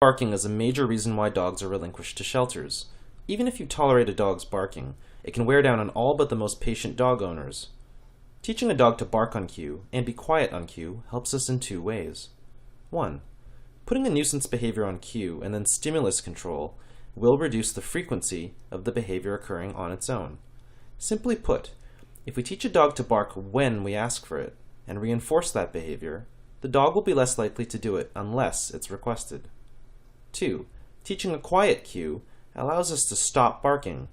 Barking is a major reason why dogs are relinquished to shelters. Even if you tolerate a dog's barking, it can wear down on all but the most patient dog owners. Teaching a dog to bark on cue and be quiet on cue helps us in two ways. 1. Putting a nuisance behavior on cue and then stimulus control will reduce the frequency of the behavior occurring on its own. Simply put, if we teach a dog to bark when we ask for it and reinforce that behavior, the dog will be less likely to do it unless it's requested. 2. Teaching a quiet cue allows us to stop barking,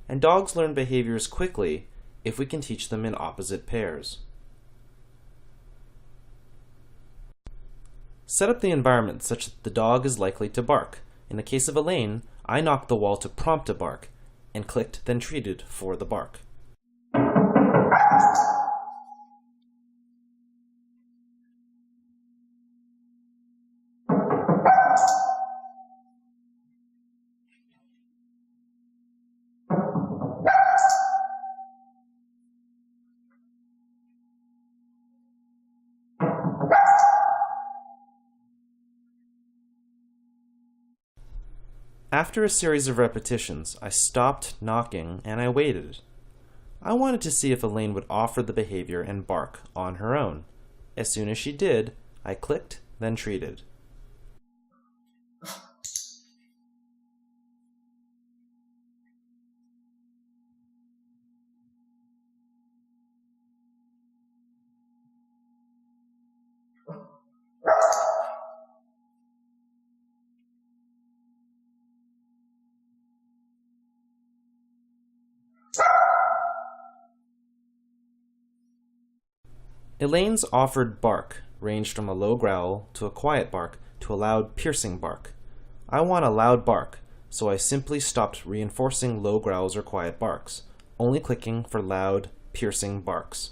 and dogs learn behaviors quickly if we can teach them in opposite pairs. Set up the environment such that the dog is likely to bark. In the case of Elaine, I knocked the wall to prompt a bark, and clicked then treated for the bark. After a series of repetitions, I stopped knocking and I waited. I wanted to see if Elaine would offer the behavior and bark on her own. As soon as she did, I clicked, then treated. Elaine's offered bark ranged from a low growl to a quiet bark to a loud piercing bark. I want a loud bark, so I simply stopped reinforcing low growls or quiet barks, only clicking for loud, piercing barks.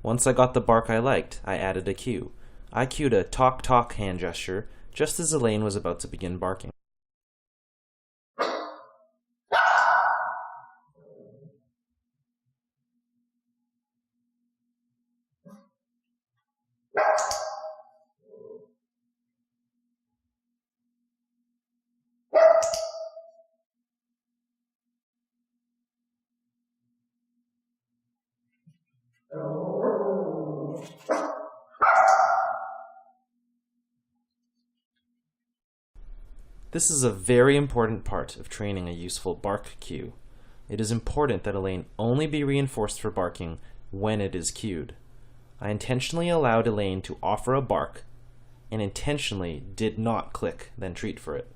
Once I got the bark I liked, I added a cue. I cued a talk-talk hand gesture just as Elaine was about to begin barking. This is a very important part of training a useful bark cue. It is important that Elaine only be reinforced for barking when it is cued. I intentionally allowed Elaine to offer a bark and intentionally did not click then treat for it.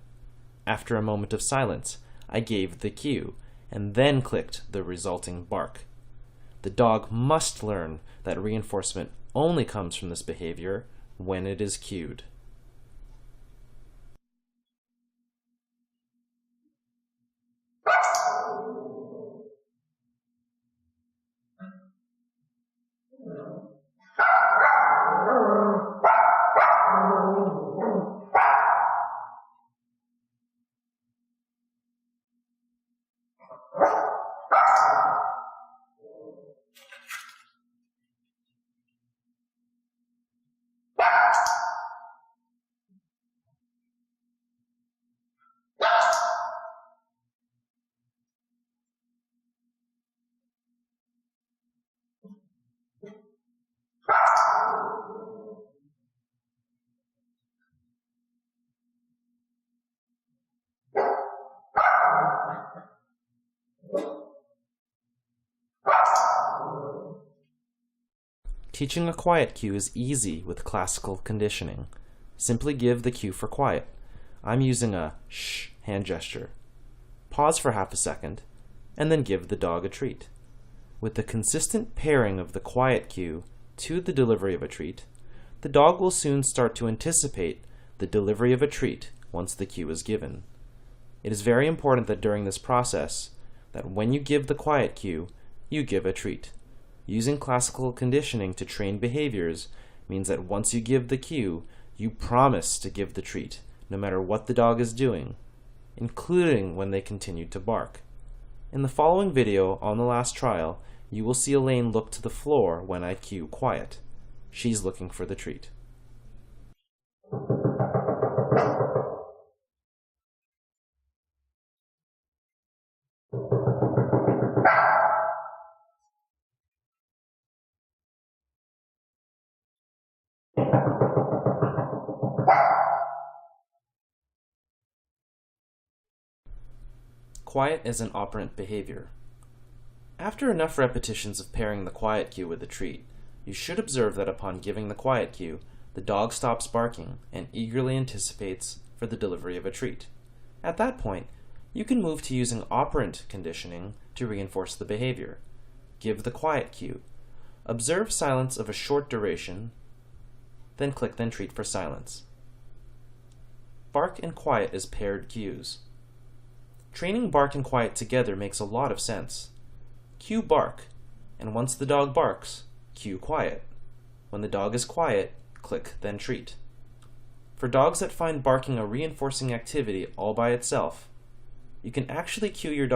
After a moment of silence, I gave the cue and then clicked the resulting bark. The dog must learn that reinforcement only comes from this behavior when it is cued. Teaching a quiet cue is easy with classical conditioning. Simply give the cue for quiet. I'm using a shh hand gesture. Pause for half a second, and then give the dog a treat. With the consistent pairing of the quiet cue to the delivery of a treat, the dog will soon start to anticipate the delivery of a treat once the cue is given. It is very important that during this process, that when you give the quiet cue, you give a treat. Using classical conditioning to train behaviors means that once you give the cue, you promise to give the treat, no matter what the dog is doing, including when they continue to bark. In the following video on the last trial, you will see Elaine look to the floor when I cue quiet. She's looking for the treat. Quiet is an operant behavior. After enough repetitions of pairing the quiet cue with the treat, you should observe that upon giving the quiet cue, the dog stops barking and eagerly anticipates for the delivery of a treat. At that point, you can move to using operant conditioning to reinforce the behavior. Give the quiet cue. Observe silence of a short duration, then click then treat for silence. Bark and quiet as paired cues. Training bark and quiet together makes a lot of sense. Cue bark, and once the dog barks, cue quiet. When the dog is quiet, click then treat. For dogs that find barking a reinforcing activity all by itself, you can actually cue your dog